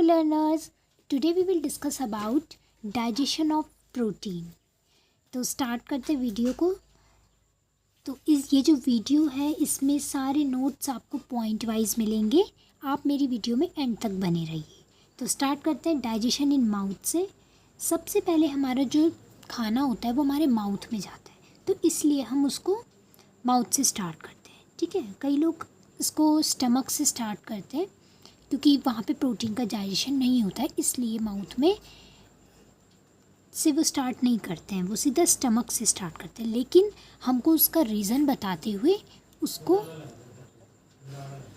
learners, today we will discuss about digestion of protein. तो start करते video को। तो ये जो वीडियो है इसमें सारे नोट्स आपको पॉइंट वाइज मिलेंगे। आप मेरी वीडियो में एंड तक बने रहिए। तो स्टार्ट करते हैं डाइजेशन इन माउथ से। सबसे पहले हमारा जो खाना होता है वो हमारे माउथ में जाता है, तो इसलिए हम उसको माउथ से स्टार्ट करते हैं। ठीक है, कई लोग इसको स्टमक से स्टार्ट करते हैं क्योंकि वहाँ पे प्रोटीन का डाइजेशन नहीं होता है, इसलिए माउथ में से वो स्टार्ट नहीं करते हैं, वो सीधा स्टमक से स्टार्ट करते हैं। लेकिन हमको उसका रीज़न बताते हुए उसको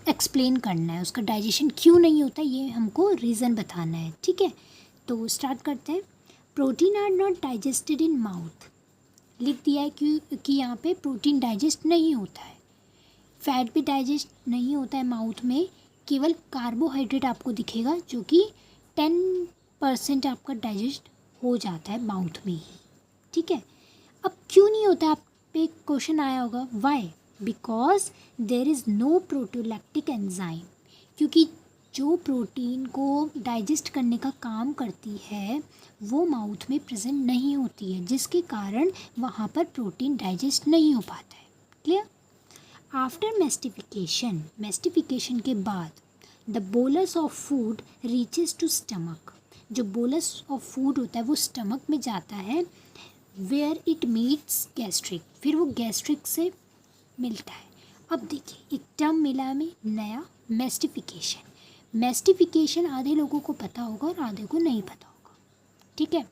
एक्सप्लेन करना है, उसका डाइजेशन क्यों नहीं होता ये हमको रीज़न बताना है। ठीक है, तो स्टार्ट करते हैं। Protein are not digested in mouth, लिख दिया है कि यहाँ पे प्रोटीन डाइजेस्ट नहीं होता है। फैट भी डाइजेस्ट नहीं होता है माउथ में, केवल कार्बोहाइड्रेट आपको दिखेगा जो कि 10% आपका डाइजेस्ट हो जाता है माउथ में ही। ठीक है, अब क्यों नहीं होता, आप पे क्वेश्चन आया होगा why, because there is no proteolytic enzyme, क्योंकि जो प्रोटीन को डाइजेस्ट करने का काम करती है वो माउथ में प्रेजेंट नहीं होती है, जिसके कारण वहाँ पर प्रोटीन डाइजेस्ट नहीं हो पाता है। क्लियर? आफ्टर मेस्टिफिकेशन के बाद the bolus of food reaches to stomach, जो बोलस ऑफ फूड होता है वो स्टमक में जाता है, वेयर इट मीट्स गैस्ट्रिक, फिर वो गैस्ट्रिक से मिलता है। अब देखिए एक टर्म मिला हमें नया, मेस्टिफिकेशन। मेस्टिफिकेशन आधे लोगों को पता होगा और आधे को नहीं पता होगा। ठीक है,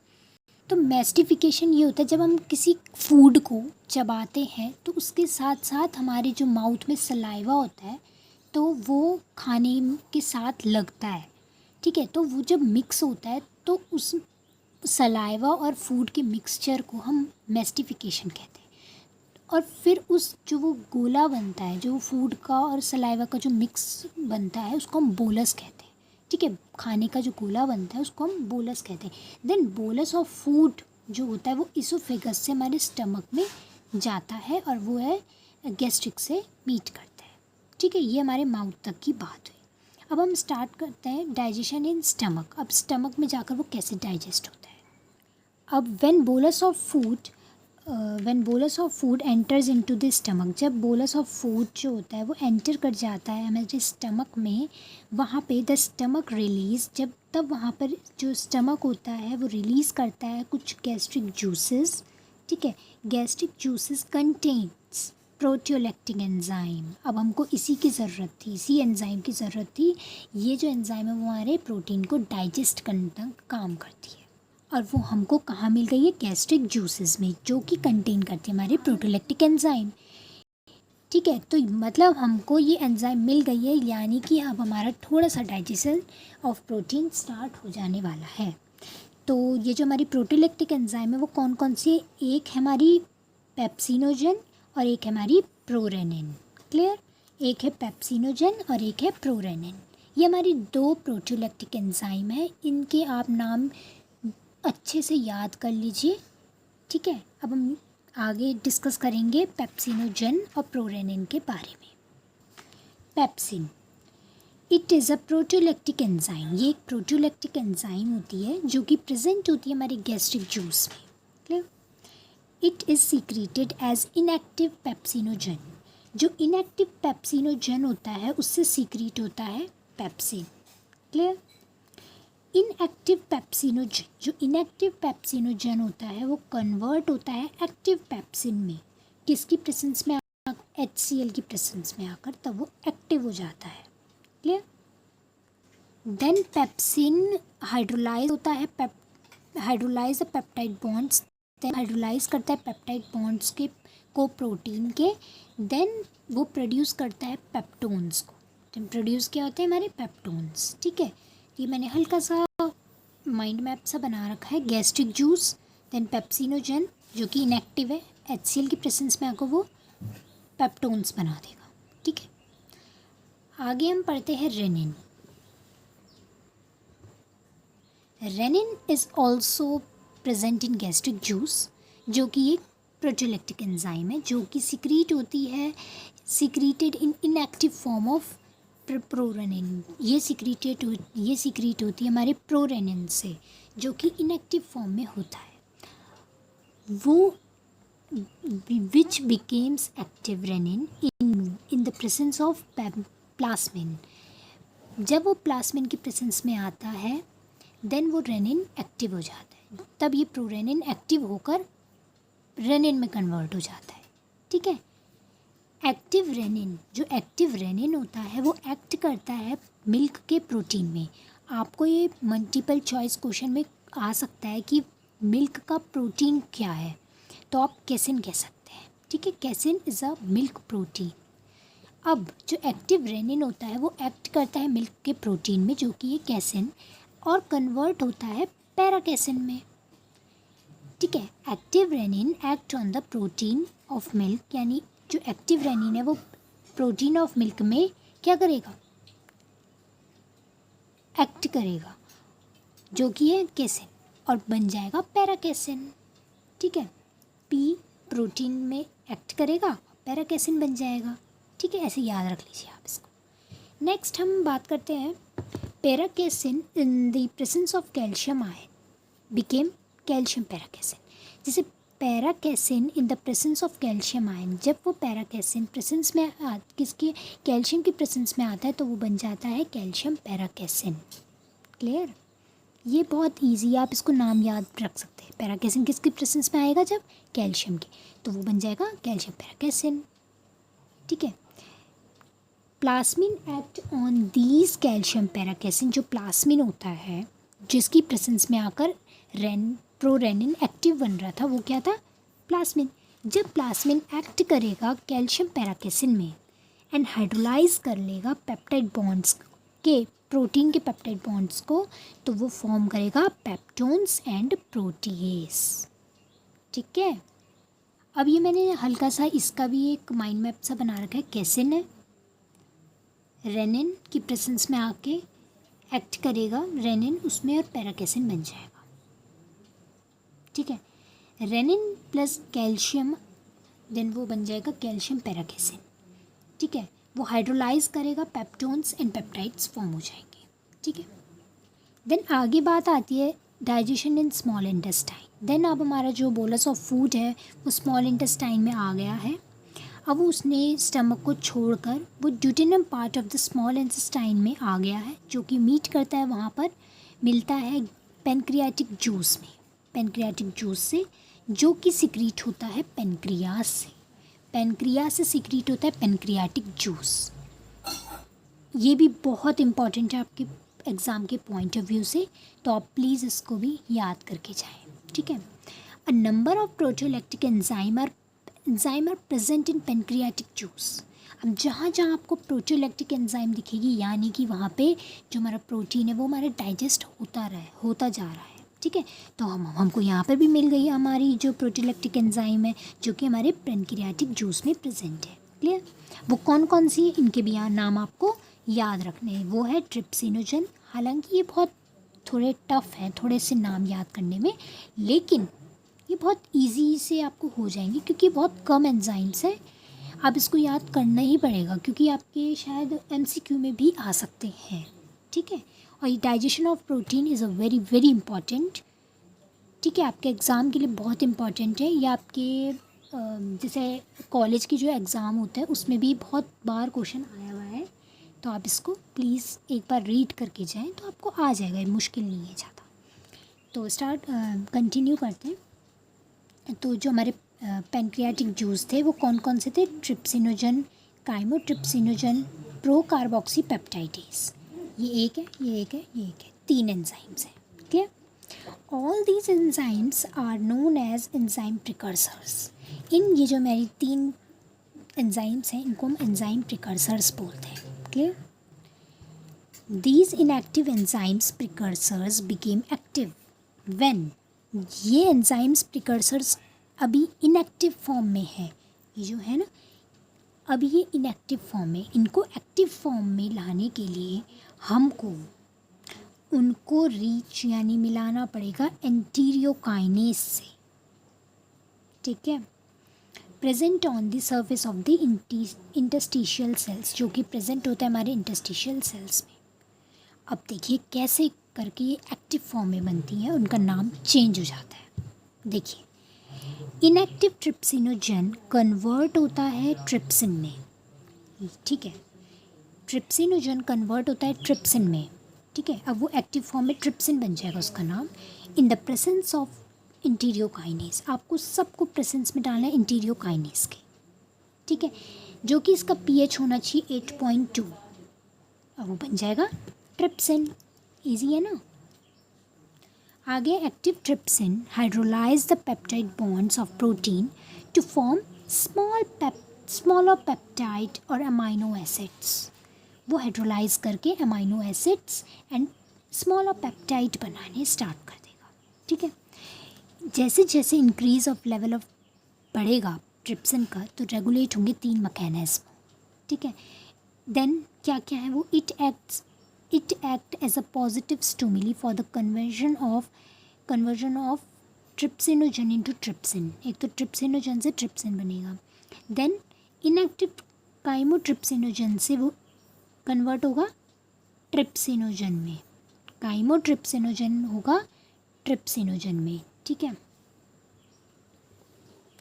तो मेस्टिफिकेशन ये होता है जब हम किसी फूड को चबाते हैं तो उसके साथ साथ हमारे जो माउथ में सलाइवा होता है तो वो खाने के साथ लगता है। ठीक है, तो वो जब मिक्स होता है तो उस सलाइवा और फूड के मिक्सचर को हम मेस्टिफिकेशन कहते हैं। और फिर उस जो वो गोला बनता है, जो फूड का और सलाइवा का जो मिक्स बनता है उसको हम बोलस कहते हैं। ठीक है, खाने का जो गोला बनता है उसको हम बोलस कहते हैं। देन बोलस ऑफ फूड जो होता है वो इसोफेगस से हमारे स्टमक में जाता है और वो है गैस्ट्रिक से मीट करता है। ठीक है, ये हमारे माउथ तक की बात हुई। अब हम स्टार्ट करते हैं डाइजेशन इन स्टमक। अब स्टमक में जाकर वो कैसे डाइजेस्ट होता है। अब when bolus of food enters into the stomach, जब बोलस ऑफ फूड जो होता है वो एंटर कर जाता है हमारे स्टमक में, वहाँ पे द स्टमक रिलीज, तब वहाँ पर जो स्टमक होता है वो रिलीज़ करता है कुछ गैस्ट्रिक जूसेस। ठीक है, गैस्ट्रिक जूसेस कंटेन्स प्रोटीओलैक्टिक एंजाइम। अब हमको इसी की ज़रूरत थी, इसी एंजाइम की ज़रूरत थी। ये जो एंजाइम है वो हमारे प्रोटीन को डाइजेस्ट करने का काम करती है और वो हमको कहाँ मिल गई है, गैस्ट्रिक जूसेस में, जो कि कंटेन करती है हमारे प्रोटीओलैक्टिक एंजाइम। ठीक है, तो मतलब हमको ये एंजाइम मिल गई है, यानी कि अब हमारा थोड़ा सा डाइजेशन ऑफ प्रोटीन स्टार्ट हो जाने वाला है। तो ये जो हमारी प्रोटीओलैक्टिक एंजाइम है वो कौन कौन सी है, एक है हमारी पेप्सिनोजन और एक है हमारी प्रोरेनिन। क्लियर? एक है पेप्सिनोजन और एक है प्रोरेनिन। ये हमारी दो प्रोटीओलैक्टिक एंजाइम है, इनके आप नाम अच्छे से याद कर लीजिए। ठीक है, अब हम आगे डिस्कस करेंगे पेप्सिनोजन और प्रोरेनिन के बारे में। Pepsin, it is a proteolytic enzyme. ये एक प्रोटीओलैक्टिक एंजाइम होती है जो कि प्रेजेंट होती है हमारे गैस्ट्रिक जूस में। Clear? It is secreted as inactive pepsinogen. जो इनएक्टिव पेप्सिनोजन होता है उससे सीक्रेट होता है पेप्सिन। क्लियर? इनएक्टिव पेप्सिनोजन, जो इनएक्टिव पेप्सिनोजन होता है वो कन्वर्ट होता है एक्टिव पेप्सिन में। किसकी प्रेजेंस में? HCl की प्रेजेंस में आकर तब वो एक्टिव हो जाता है। क्लियर? देन पेप्सिन हाइड्रोलाइज होता है, hydrolyse the peptide bonds, then hydrolyse करता है पेप्टाइड बॉन्ड्स के को प्रोटीन के, देन वो प्रोड्यूस करता है पेप्टोन्स को। देन प्रोड्यूस क्या होते हैं हमारे पेप्टोन्स। ठीक है, ये मैंने हल्का सा माइंड मैप सा बना रखा है। गैस्ट्रिक जूस, देन पेप्सिनोजन जो कि इनएक्टिव है, HCl की प्रेजेंस में आकर वो पेप्टोन्स बना देगा। ठीक है, आगे हम पढ़ते हैं rennin. Rennin is also present in gastric juice, जो कि एक प्रोटीओलैक्टिक एंजाइम है जो कि सीक्रेट होती है, secreted in inactive form of prorennin, ये सीक्रेट होती है हमारे प्रोरेनिन से, जो कि इनएक्टिव फॉर्म में होता है। वो which becomes active rennin in the presence of plasmin. जब वो प्लास्मिन की प्रेजेंस में आता है देन वो रेनिन एक्टिव हो जाता है, तब ये प्रोरेनिन एक्टिव होकर रेनिन में कन्वर्ट हो जाता है। ठीक है। एक्टिव रेनिन, जो एक्टिव रेनिन होता है वो एक्ट करता है मिल्क के प्रोटीन में। आपको ये मल्टीपल चॉइस क्वेश्चन में आ सकता है कि मिल्क का प्रोटीन क्या है, तो आप कैसिन कह सकते हैं। ठीक है, casein is a milk protein. अब जो एक्टिव रेनिन होता है वो एक्ट करता है मिल्क के प्रोटीन में, जो कि ये कैसिन, और कन्वर्ट होता है पैराकैसिन में। ठीक है, active rennin act on the protein of milk, यानी जो एक्टिव रेनिन है वो प्रोटीन ऑफ मिल्क में क्या करेगा, एक्ट करेगा, जो कि है कैसिन, और बन जाएगा पैराकैसिन। ठीक है, पी प्रोटीन में एक्ट करेगा, पैराकैसिन बन जाएगा। ठीक है, ऐसे याद रख लीजिए आप इसको। नेक्स्ट हम बात करते हैं paracasein in the presence of calcium ion became calcium paracasein. जैसे paracasein in the presence of calcium ion, जब वो पैराकैसिन प्रेजेंस में किसके, कैल्शियम की प्रेजेंस में आता है तो वो बन जाता है कैल्शियम पैराकैसिन। क्लियर, ये बहुत इजी, आप इसको नाम याद रख सकते हैं। पैराकैसिन किसकी प्रेजेंस में आएगा, जब कैल्शियम की, तो वो बन जाएगा कैल्शियम पैराकैसिन। ठीक है, plasmin act on these calcium paracasein, जो प्लास्मिन होता है जिसकी प्रेजेंस में आकर प्रोरेनिन एक्टिव बन रहा था, वो क्या था, प्लास्मिन। जब प्लास्मिन एक्ट करेगा कैल्शियम पैराकैसिन में एंड हाइड्रोलाइज कर लेगा पेप्टाइड बॉन्ड्स के, प्रोटीन के पेप्टाइड बॉन्ड्स को, तो वो फॉर्म करेगा पेप्टोन्स एंड प्रोटीएस। ठीक है, अब ये मैंने हल्का सा इसका भी एक माइंड मैप सा बना रखा है। कैसिन है, रेनिन की प्रेजेंस में आके एक्ट करेगा रेनिन उसमें, और पैराकैसिन बन जाएगा। ठीक है, रेनिन प्लस कैल्शियम, देन वो बन जाएगा कैल्शियम पैराकैसिन। ठीक है, वो हाइड्रोलाइज करेगा, पेप्टोन्स एंड पेप्टाइड्स फॉर्म हो जाएंगे। ठीक है, देन आगे बात आती है digestion in small intestine. Then अब हमारा जो बोलस ऑफ फूड है वो स्मॉल इंटेस्टाइन में आ गया है। अब उसने स्टमक को छोड़कर वो duodenum part of the small intestine में आ गया है, जो कि मीट करता है, वहाँ पर मिलता है पेनक्रियाटिक जूस में, पेनक्रियाटिक जूस से, जो कि सिक्रीट होता है पेनक्रियास से। पेनक्रियास से सिक्रीट होता है पेनक्रियाटिक जूस। ये भी बहुत इंपॉर्टेंट है आपके एग्ज़ाम के पॉइंट ऑफ व्यू से, तो आप प्लीज़ इसको भी याद करके जाएं। ठीक है, a number of proteolytic enzyme are present in pancreatic juice. अब जहाँ जहाँ आपको प्रोटीओलैक्टिक एंजाइम दिखेगी, यानी कि वहाँ पे जो हमारा प्रोटीन है वो हमारा डाइजेस्ट होता जा रहा है। ठीक है, तो हमको यहाँ पर भी मिल गई हमारी जो प्रोटीओलैक्टिक एंजाइम है, जो कि हमारे पेनक्रियाटिक जूस में प्रेजेंट है। क्लियर, वो कौन कौन सी है, इनके भी नाम आपको याद रखने हैं। वो है ट्रिप्सिनोजन। हालांकि ये बहुत थोड़े टफ हैं, थोड़े से नाम याद करने में, लेकिन ये बहुत इजी से आपको हो जाएंगे क्योंकि बहुत कम एंजाइम्स है। आप इसको याद करना ही पड़ेगा क्योंकि आपके शायद एमसीक्यू में भी आ सकते हैं। ठीक है, और ये digestion of protein is a very very important. ठीक है, आपके एग्ज़ाम के लिए बहुत इंपॉर्टेंट है। ये आपके जैसे कॉलेज की जो एग्ज़ाम होता है उसमें भी बहुत बार क्वेश्चन आया हुआ है, तो आप इसको प्लीज़ एक बार रीड करके जाएं तो आपको आ जाएगा, ये मुश्किल नहीं है ज़्यादा। तो कंटिन्यू करते हैं। तो जो हमारे पेनक्रियाटिक जूस थे वो कौन कौन से थे, ट्रिप्सिनोजन, काइमोट्रिप्सिनोजन, प्रोकार्बोक्सी पेप्टाइडेज। ये एक है, ये एक है, ये एक है, 3 एंजाइम्स हैं। Clear, all these enzymes are known as enzyme precursors. ये जो मेरी 3 एंजाइम्स हैं इनको हम एंजाइम प्रिकर्सर्स बोलते हैं। Clear, these inactive enzymes precursors became active when, ये enzymes precursors अभी inactive फॉर्म में है, ये जो है ना अभी ये inactive फॉर्म में, इनको एक्टिव फॉर्म में लाने के लिए हमको उनको रीच यानी मिलाना पड़ेगा एंटीरियोकाइनेस से। ठीक है, present on the surface of the interstitial cells, जो कि प्रेजेंट होता है हमारे इंटरस्टिशियल सेल्स में। अब देखिए कैसे करके ये एक्टिव फॉर्म में बनती हैं, उनका नाम चेंज हो जाता है। देखिए, इनएक्टिव ट्रिप्सिनोजन कन्वर्ट होता है ट्रिप्सिन में, ठीक है। ट्रिप्सिनोजन कन्वर्ट होता है ट्रिप्सिन में, ठीक है। अब वो एक्टिव फॉर्म में ट्रिप्सिन बन जाएगा उसका नाम, इन द प्रेजेंस ऑफ इंटीरियोकाइनेज। आपको सबको प्रेजेंस में डालना है इंटीरियोकाइनेज के, ठीक है, जो कि इसका पीएच होना चाहिए 8.2। अब वो बन जाएगा ट्रिप्सिन। इजी है ना। आगे, active trypsin hydrolyse the peptide bonds of protein to form smaller peptide और अमाइनो एसिड्स। वो हाइड्रोलाइज करके amino acids and smaller peptide बनाने स्टार्ट कर देगा, ठीक है। जैसे जैसे इंक्रीज ऑफ लेवल ऑफ बढ़ेगा ट्रिप्सिन का, तो रेगुलेट होंगे 3 मैकेनिज्म, ठीक है। देन क्या क्या है वो, it act as a positive stimuli for the conversion of trypsinogen into trypsin. एक तो ट्रिप्सिनोजन से ट्रिप्सिन बनेगा। देन इनएक्टिव काइमोट्रिप्सिनोजन से वो कन्वर्ट होगा ट्रिप्सिनोजन में, काइमोट्रिप्सिनोजन होगा ट्रिप्सिनोजन में, ठीक है।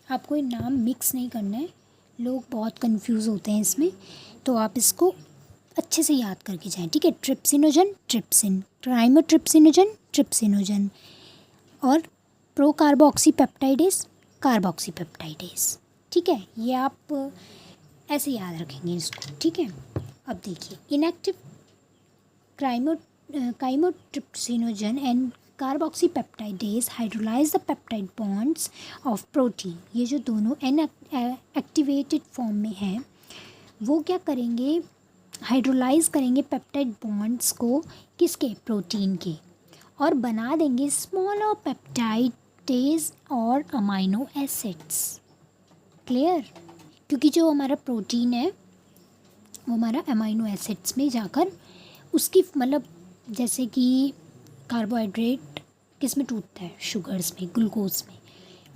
आपको ये नाम मिक्स नहीं करना है, लोग बहुत कंफ्यूज होते हैं इसमें, तो आप इसको अच्छे से याद करके जाएं, ठीक है। ट्रिप्सिनोजन ट्रिप्सिन, काइमोट्रिप्सिनोजन ट्रिप्सिनोजन, और प्रो कार्बोक्सीपेप्टाइडेज कार्बोक्सीपेप्टाइडेज, ठीक है। ये आप ऐसे याद रखेंगे इसको, ठीक है। अब देखिए, inactive chymotrypsinogen and carboxypeptidase hydrolyse the peptide bonds of protein. ये जो दोनों एक्टिवेटेड फॉर्म में हैं, वो क्या करेंगे, हाइड्रोलाइज करेंगे पेप्टाइड बॉन्ड्स को, किसके, प्रोटीन के, और बना देंगे स्मॉलर पेप्टाइडेज और अमाइनो एसिड्स। क्लियर। क्योंकि जो हमारा प्रोटीन है वो हमारा अमाइनो एसिड्स में जाकर उसकी मतलब, जैसे कि कार्बोहाइड्रेट किस में टूटता है, शुगर्स में, ग्लूकोज में,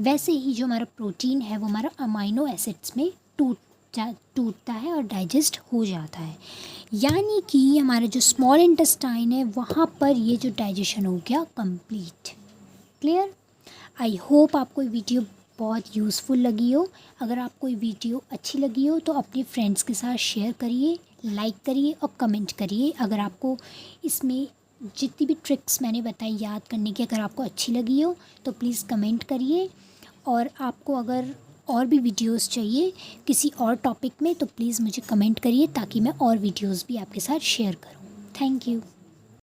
वैसे ही जो हमारा प्रोटीन है वो हमारा अमाइनो एसिड्स में टूटता है और डाइजेस्ट हो जाता है। यानी कि हमारा जो स्मॉल इंटेस्टाइन है वहाँ पर ये जो डाइजेशन हो गया कंप्लीट। क्लियर। आई होप आपको ये वीडियो बहुत यूज़फुल लगी हो। अगर आपको ये वीडियो अच्छी लगी हो तो अपने फ्रेंड्स के साथ शेयर करिए, लाइक करिए और कमेंट करिए। अगर आपको इसमें जितनी भी ट्रिक्स मैंने बताई याद करने की अगर आपको अच्छी लगी हो तो प्लीज़ कमेंट करिए। और आपको अगर और भी वीडियोस चाहिए किसी और टॉपिक में तो प्लीज़ मुझे कमेंट करिए, ताकि मैं और वीडियोस भी आपके साथ शेयर करूं। Thank you.